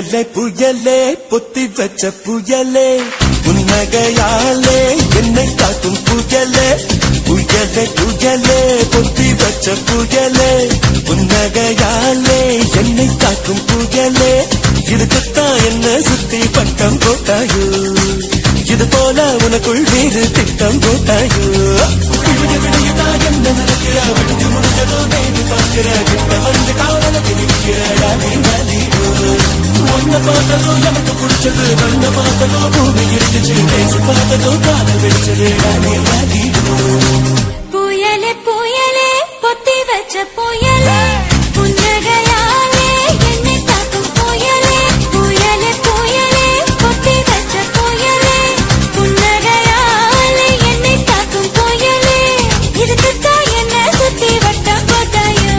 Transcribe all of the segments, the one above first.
புயலே புயலே பொத்தி வச்ச புயலே புன்னகையாலே என்னை காக்கும் புயலே புயலே புயலே பொத்தி வச்ச புயலே புன்னகையாலே என்னை காக்கும் புயலே இதுக்குத்தான் என்ன சுத்தி பட்டம் போட்டாயோ இது போல உனக்குள் வேறு திட்டம் போட்டாயோ விடிய விடியதான் என்ன நடக்கிற விடிஞ்சு முடிஞ்சதோ நேரு பார்க்கிற கிட்ட வந்து காவல திணிக்கிறடா நீ ஒன்ன பார்த்ததோ எனக்கு பிடிச்சது கண்ண பார்த்ததோ பூமி இருந்துச்சு பேசி பார்த்ததோ காதல் வெடிச்சது புயலே புயலே பொத்தி வச்ச புயலே புன்னகையாலே என்னை காக்கும் புயலே புயலே புயலே பொத்தி வச்ச புயலே புன்னகையாலே என்னை காக்கும் புயலே இதுக்குத்தான் என்ன சுத்தி வட்டம் போட்டாயோ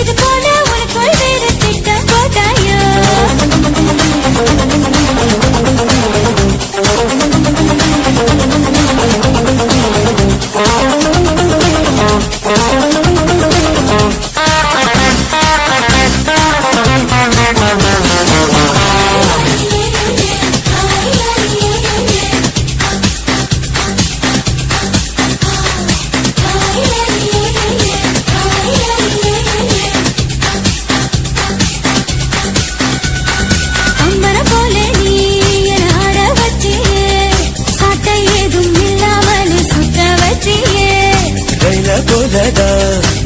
இது போல உனக்குள் வேறு திட்டம் போட்டாயோ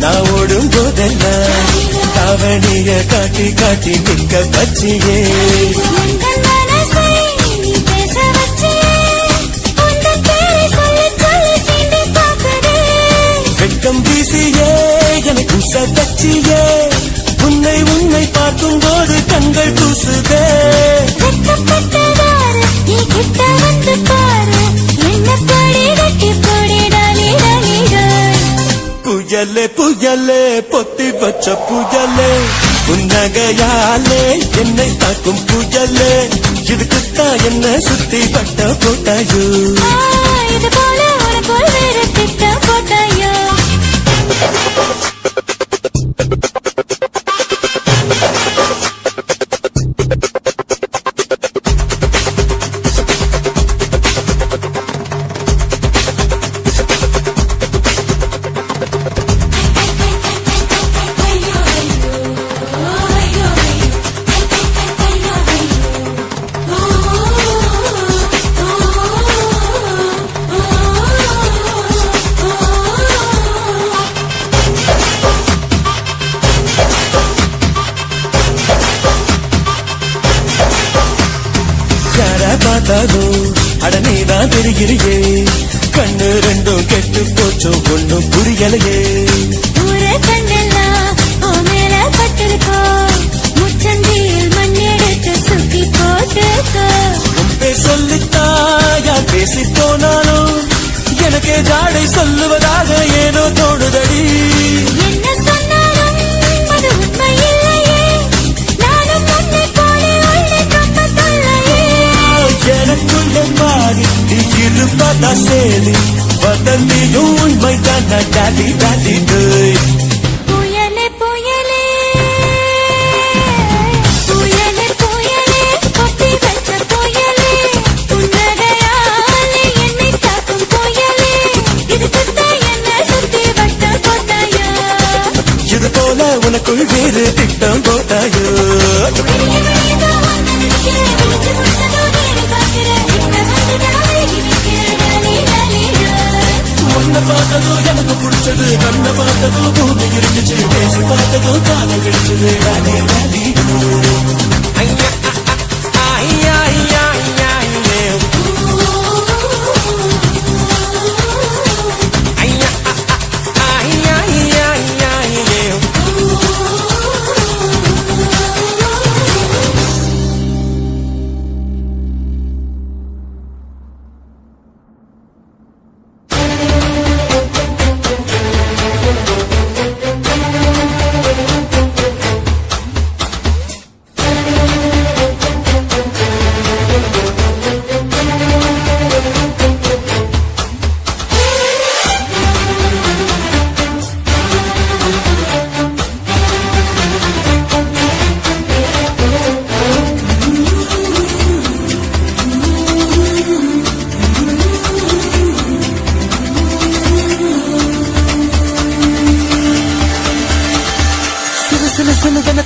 நான் ஓடும் போதெல்லாம் தாவணிய காட்டி காட்டி நிக்க பச்சியே வெட்கம் வீசியே எனக்கு சச்சியே உன்னை உன்னை பார்க்கும் போது கண்கள் தூசுதே புயலே புயலே பொத்தி வச்ச புயலே புன்னகையாலே என்னை தாக்கும் புயலே இதுக்குத்தான் என்ன சுத்தி பட்ட போட்டாயோ இது போல உனக்குள் வேறு திட்டம் போட்டாயோ பார்த்தாலும் அடனேதான் தெரிகிறியே கண்ணு ரெண்டும் கெட்டு போச்சோ ஒன்னும் புரியலையே ஊரே கண்ணெல்லாம் ஓ மேல பட்டிருக்கோ முச்சந்தியில் மண் எடுத்து சுத்தி போட்டுக்கோ உன் பேர் சொல்லித்தான் யார் பேசி போனாலும் எனக்கே ஜாடை சொல்லுவதாக ஏனோ தோணுதடி என்ன சொன்னாலும் அது உண்மை இல்லையே நானும் உன்னை போல உன்னை கம்ப சொல்லையே எனக்குள்ள மாறி இருப்பதா சேரி வதந்தியும் உண்மைதான் டாடி டாடி புயலே புயலே புயலே புயலே பொத்தி வச்ச புயலே புன்னகையாலே என்னை தாக்கும் புயலே இதுக்குத்தான் என்ன சுத்தி வட்டம் போட்டாயோ இது போல உனக்குள் வேறு திட்டம் போட்டாயோ ஒன்ன பார்த்ததோ எனக்கு பிடிச்சது கண்ண பார்த்ததோ பூமி இருந்துச்சு பேசி பார்த்ததோ காதல் கிடைச்சது டாடி டாடி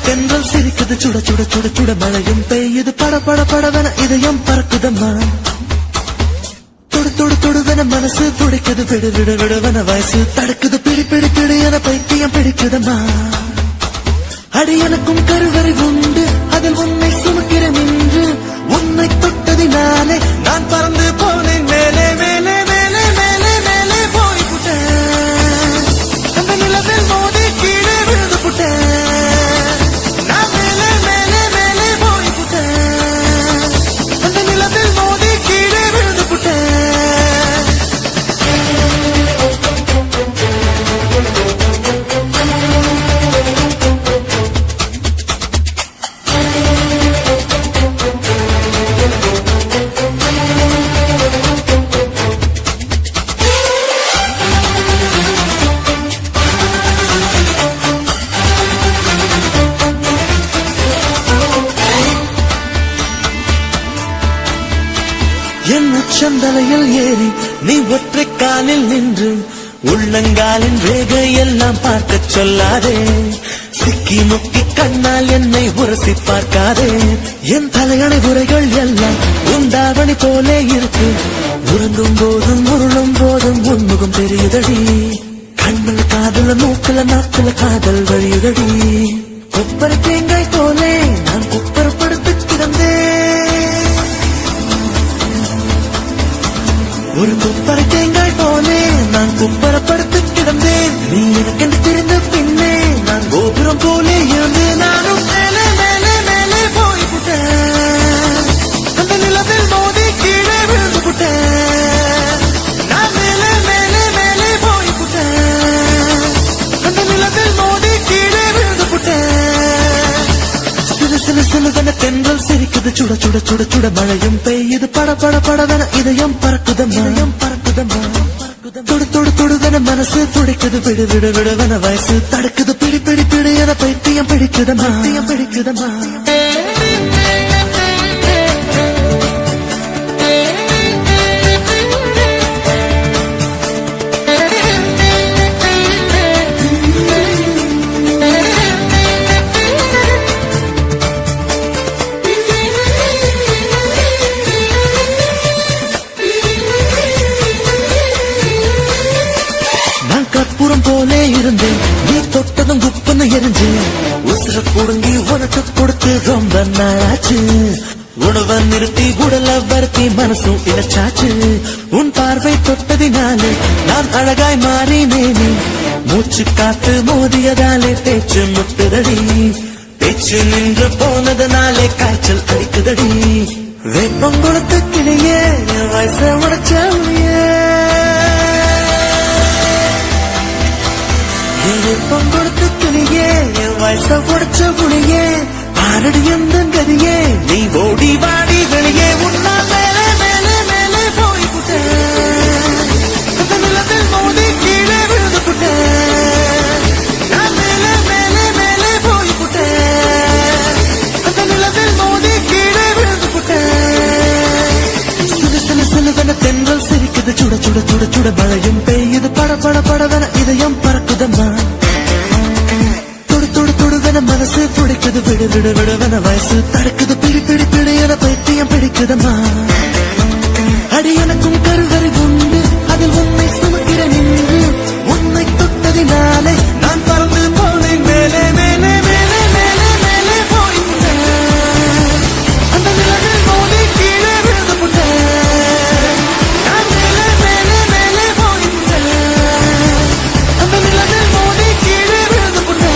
தென்றல் சிரிக்குது சுட சுட சுட சுட மழையும் பெய்யுது பட பட படவன இதயம் பறக்குதம்மா தொடு தொடு தொடுவன மனசு துடிக்குது விடு விடு விடுவன வயசு தடுக்குது பிடி பிடி பிடி என பைத்தியம் பிடிக்குதம்மா அடி எனக்கும் கருவறை உண்டு அதில் உன்னை சுமக்கிறேன் என்று உன்னை தொட்டதினாலே நான் பறந்து போனேன் மேலே மேலே மேலே மேலே மேலே போய்விட்டேன் அந்த நிலவில் மோதி கீழே விழுந்து புட்டேன் நான் மேலே மேலே மேலே போய்விட்டேன் அந்த நிலவில் மோதி கீழே விழுந்து புட்டேன் என் உச்சந்தலையில் ஏறி நீ ஒற்றை காலில் நின்று உள்ளங்காலின் ரேகை எல்லாம் பார்க்க சொல்லாதே சிக்கி முக்கி கண்ணால் என்னை உரசி பார்க்காதே என் தலையணை உரைகள் எல்லாம் உண்டாவணி போலே இருக்கு உருண்டும் போதும் உருளும் போதும் உன்முகம் தெரியுதடி கண்ணில் காதல மூக்கல நாக்குல காதல் வழியுதடி கொப்பரை தேங்காய் போலே நான் குப்பரப்படுத்து கிடந்தேன் ஒரு குப்பரை தேங்காய் போலே நான் குப்பரப்படுத்து கிடந்தேன் நீ எனக்கு தெரிந்த பின்னே நான் கோபுரம் போலே இருந்து நானும் மேலே மேலே மேலே போய்விட்டேன் அந்த நிலவில் மோதி கீழே விழுந்து விட்டேன் நான் மேலே மேலே மேலே போய்விட்டேன் அந்த நிலவில் மோதி கீழே விழுந்து விட்டேன் சிலு சிலு சிலுவன தென்றல் சிரிக்குது சுட சுட சுட சுட மழையும் பெய்யுது பட பட படவன இதயம் பறக்குதம்மா தொடு தொடு தொடுவன மனசு துடிக்குது விடு விடு விடுவன வயசு தடுக்குது பிடி பிடி பிடி என பைத்தியம் பிடிக்குதம்மா கற்பூரம் போலே இருந்தேன் நீ தொட்டதும் குப்பன்னு எரிஞ்சு உசுர புடுங்கி உனக்கு கொடுத்து ரொம்ப நாளாச்சு உணவை நிறுத்தி உடல வருத்தி மனசும் இழைச்சாச்சு உன் பார்வை தொட்டதினாலே நான் அழகாய் மாறினேனே மூச்சு காத்து மோதியதாலே பேச்சு முட்டுதடி பேச்சு நின்று போனதனாலே காய்ச்சல் அடிக்குதடி வேப்பம் கொடுத்த கிளியே வயச உடைச்சே பொங்கொடுத்து துணியே என் வயச உடைச்ச புளியே ஆரடி எந்த கதியே நீ ஓடி வாடி வெளியே உன்னா மேலே மேலே மேலே போய்விட்டேன் அந்த நிலத்தில் மோதி கீழே விழுந்து புட்டேன் நான் மேலே மேலே மேலே போய்விட்டேன் அந்த நிலத்தில் மோதி கீழே விழுந்து புட்டேன் சிலு சிலு சிலுவன தென்றல் சிரிக்குது சுட சுட சுட சுட மழையும் பெய்யுது பட பட படவன இதயம் பறக்குதம்மா மனசு துடிக்குது விடு விடு விடுவன வயசு தடுக்குது பிடி பிடி பிடி என பைத்தியம் பிடிக்குதம்மா அடி எனக்கும் கருவறை உண்டு அதில் உன்னை சுமக்கிறேன் என்று உன்னை தொட்டதினாலே நான் பறந்து போனேன் மேலே மேலே மேலே மேலே மேலே போய்விட்டேன் அந்த நிலவில் மோதி கீழே விழுந்து விட்டேன் நான் மேலே மேலே மேலே போய்விட்டேன் அந்த நிலவில் மோதி கீழே விழுந்து விட்டேன்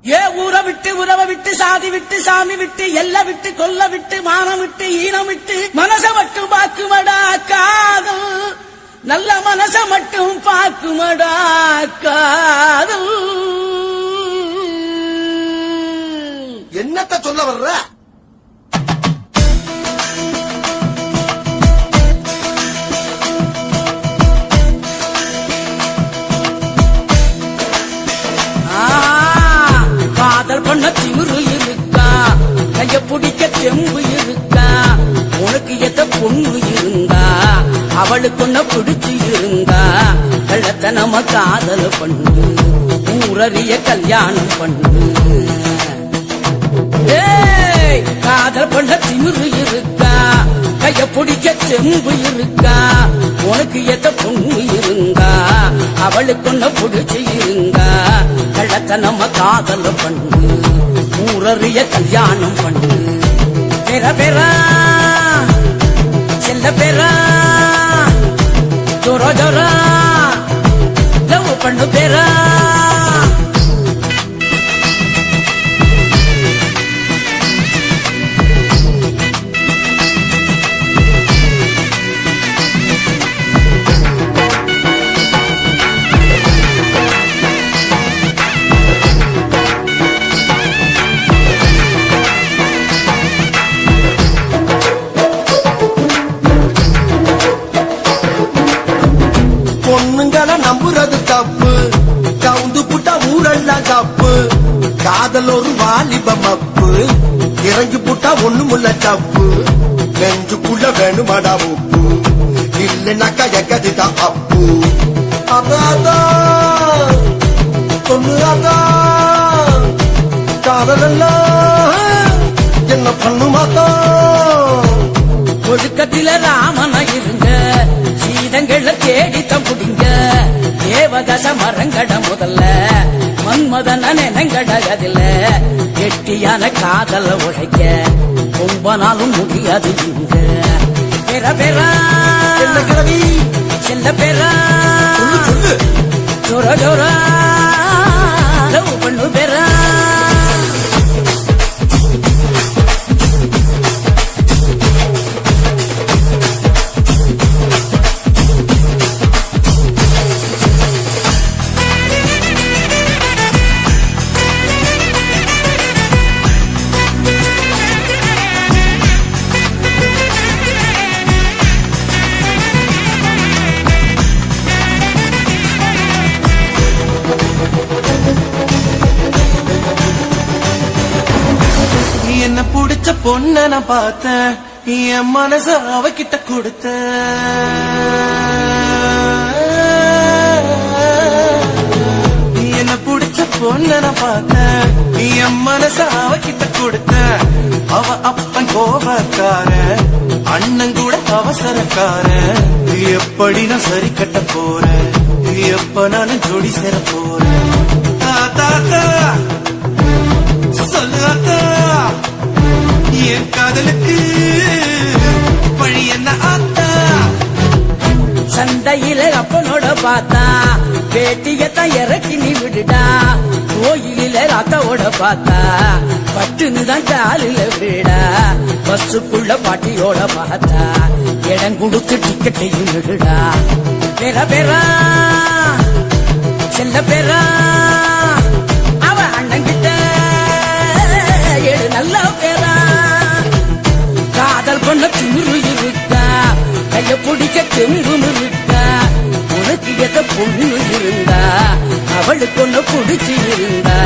ஏ ஊரை விட்டு உறவை விட்டு சாதி விட்டு சாமி விட்டு எல்லை விட்டு கொல்ல விட்டு மானம் விட்டு ஈனம் விட்டு மனச மட்டும் பாக்குமடா காதல் நல்ல மனச மட்டும் பாக்குமடா காதல் என்னத்த சொல்ல வர்ற இருந்தா அவளுக்கு ஒன்ன பிடிச்சு இருந்தா கள்ளத்தனம காதல் பண்ணு ஊரறிய கல்யாணம் பண்ணு ஏய், காதல் பண்ண திமிரு இருக்கா கைய பிடிக்க செம்பு இருக்கா உனக்கு எத்த பொண்ணு இருந்தா அவளுக்கு ஒன்ன பிடிச்சு இருந்தா கள்ளத்தனம காதல் பண்ணு ஊரறிய கல்யாணம் பண்ணு பெற பெறா செல்ல பெறா ஜோரா ஜோரா லவ் பண்ணு பெறா பொண்ணுங்களை நம்புறது தப்பு கவுந்து புட்டா ஊரெல்லாம் தப்பு காதல் ஒரு வாலிப மப்பு இறங்கி புட்டா ஒண்ணுமுள்ள தப்பு நெஞ்சுக்குள்ள வேணுமாடா உப்பு இல்லைனாக்கா எக்கதிதான் அப்பு அதான் பொண்ணு அதான் காதல் எல்லாம் என்ன பண்ணுமாதான் ஒழுக்கத்தில ராமனா இருங்க சீதங்கள தேடித்தம் புடிங்க தேவதச மரங்கட முதல்ல மன்மதன நினைங்கடகதில்ல கெட்டியான காதல உழைக்க ரொம்ப நாளும் முடியாது இங்க பெற பெறா என்ன கிழவி செல்ல பெறா சொல்லு ஜோர ஜோரா லவ் பண்ணு பெறா என்ன புடிச்ச பொண்ண நான் பார்த்தேன் என் மனச அவகிட்ட கொடுத்த என்ன புடிச்ச பொண்ண நான் பார்த்தேன் என் மனச அவகிட்ட கொடுத்த அவ அப்பன் கோபக்கார அண்ணன் கூட அவசரக்கார எப்படி நான் சரி கட்ட போறேன் எப்ப நானும் ஜோடி சேர போறேன் தாத்தா சொல்லு அத்தா என் காதலுக்கு வழி என்ன ஆத்தா சந்தையில அப்பனோட பார்த்தா பேட்டியத்தான் இறக்கி நீ விடுடா கோயிலில ராத்தாவோட பார்த்தா பட்டுன்னு தான் காலில விடா பஸ்ஸுக்குள்ள பாட்டியோட பார்த்தா இடம் கொடுத்து டிக்கெட்டையும் விடுடா பெற பெறா செல்ல பெறா அவ அண்ணங்கிட்ட ஏழு நல்ல பேரா காதல் பண்ண திமிரு இருக்கா கைய பிடிக்க தெம்பும் இருக்கா உனக்கு எத பொண்ணு இருந்தா அவளுக்கு ஒண்ணு பிடிச்சு இருந்தா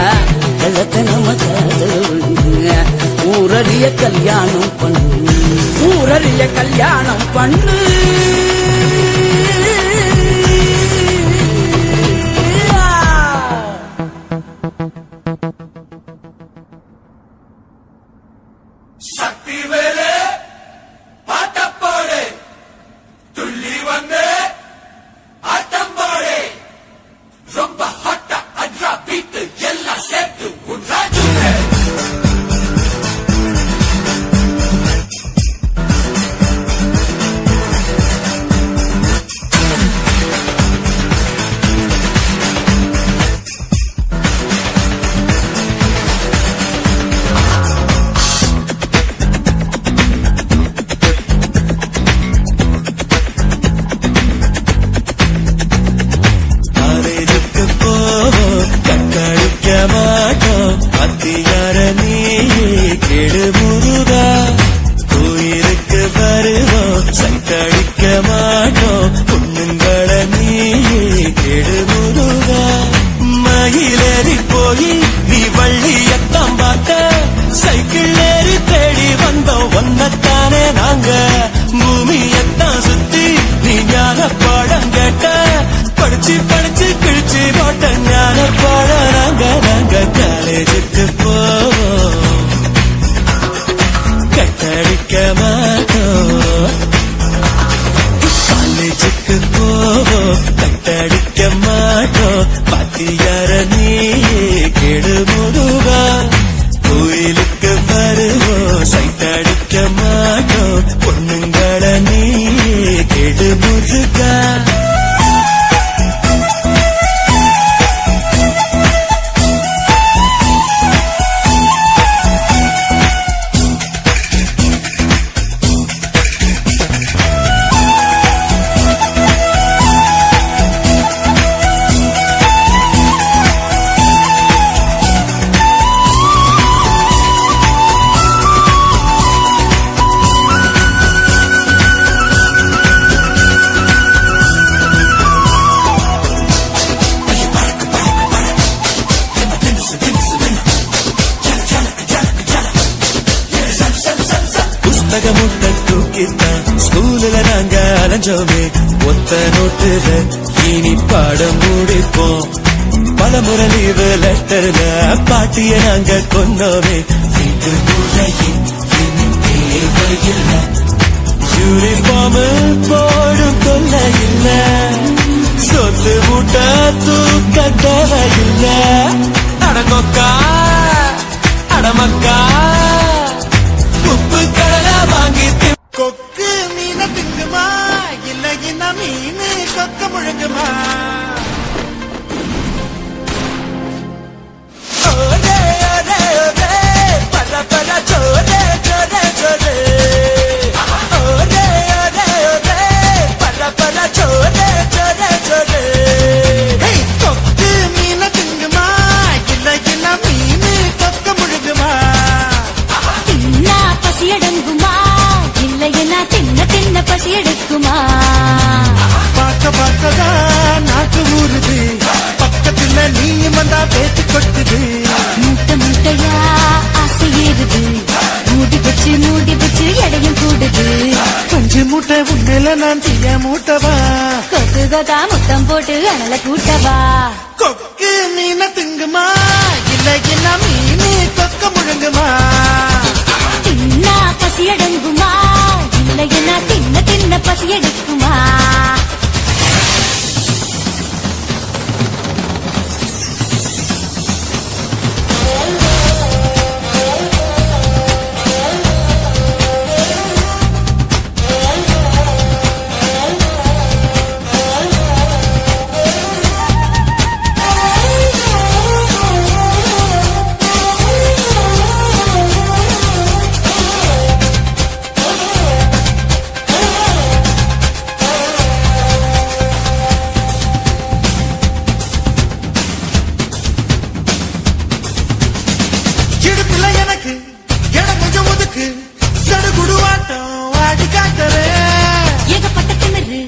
கள்ளத்தனம காதல் ஊரறிய கல்யாணம் பண்ணு ஊரறிய கல்யாணம் பண்ணு சக்தி வேலே பாட்டப்பாடு துள்ளி வந்து ஆட்டம் பாடு ரொம்ப ஹாட்டா அட்ரா பீட்டு எல்லாம் சேர்த்து உன்றாஜு சைக்கிள் ஏறி தேடி வந்தோம் ஒன்னத்தானே நாங்க பூமியத்தான் சுத்தி பீச்சுக்கு போவோம் கட்டடிக்க மாட்டோம் பாத்தியார நீ கெடு முருகா கோயிலுக்கு வருவோம் சைட்டடிக்க மாட்டோம் பொண்ணுங்கள நீ கெடு முருகா புஸ்தகமுட்ட தூக்கித்தான் ஸ்கூல்ல நாங்க அலைஞ்சோமே ஒத்த நோட்டுல இனி பாடம் முடிப்போம் பலமுறை லீவு லெட்டர்ல பாட்டிய நாங்க கொண்டோமே தேவையில்லை யூனிஃபார்ம் போடும் தொல்ல இல்ல சொத்து மூட்டை தூக்க தேவையில்ல அடங்கொக்கா அடமக்கா உப்பு கடலை வாங்கி கொக்கு மீன திங்குமா இல்லைன்னா மீன் கொக்க முழுங்குமா ஓரே ஓரே ஓரே பர பர சோரே சோரே சோரே ஓரே ஓரே ஓரே பர பர சோரே சோரே சோரே ஹேய், கொக்கு மீன திங்குமா இல்லைன்னா மீன் கொக்க முழுங்குமா தின்னா பசி அடங்குமா இல்லையா தின்ன தின்ன பசி எடுக்குமா பார்க்க பார்க்கதான் நாக்கு ஊறுது பக்கத்துல நீ வந்தா பேச்சு கொட்டுது மூட்டை மூட்டையா ஆசை ஏறுது மூடி வச்சு எடையும் கூடுது பஞ்சு மூட்டை உண்மையில நான் தீய மூட்டவா கொத்து கொத்தா முத்தம் போட்டு அனல கூட்டவா கொக்கு மீன திங்குமா இல்லைன்னா மீன் கொக்க முழுங்குமா தின்னா பசி அடங்குமா இல்லையா தின்ன தின்ன பசி எடுக்குமா இடுப்புல எனக்கு இடம் கொஞ்சம் ஒதுக்கு சடுகுடுவாட்டம் ஆடி காட்டுறேன் ஏகப்பட்ட திமிரு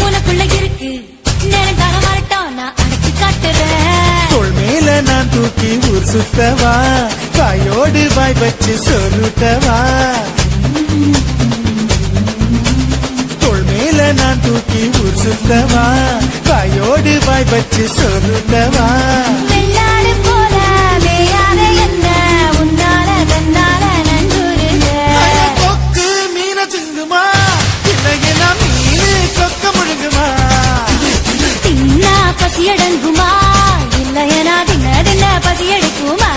உனக்குள்ள இருக்கு நேரம் காலம் வரட்டும் நான் அடைச்சு காட்டுறேன் தோள் மேல நான் தூக்கி ஊர் சுத்தவா வாயோடு வாய் வச்சு சொல்லுட்டவா தோள் மேல நான் தூக்கி ஊர் சுத்தவா வாயோடு வாய் வச்சு சொல்லுட்டவா வெள்ளாடு போல மேயாத என்ன உன்னால தன்னால நன்றுருங்க கொக்கு மீன திங்குமா இல்லைன்னா மீன் கொக்க முழுங்குமா தின்னா பசி அடங்குமா இல்லையா தின்ன தின்ன பசி எடுக்குமா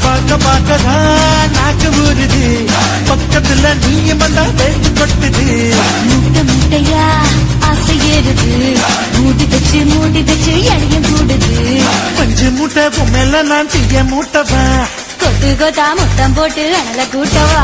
பார்க்க பார்க்கதான் நாக்கு ஊறுது பக்கத்துல நீ வந்தா பேச்சு கொட்டுது மூட்டை மூட்டையா ஆசை ஏறுது மூடி வச்சு எடையும் கூடுது பஞ்சு மூட்டை பொம்மையில நான் தீய மூட்டவா கொத்து கொத்தா முத்தம் போட்டு அனல கூட்டவா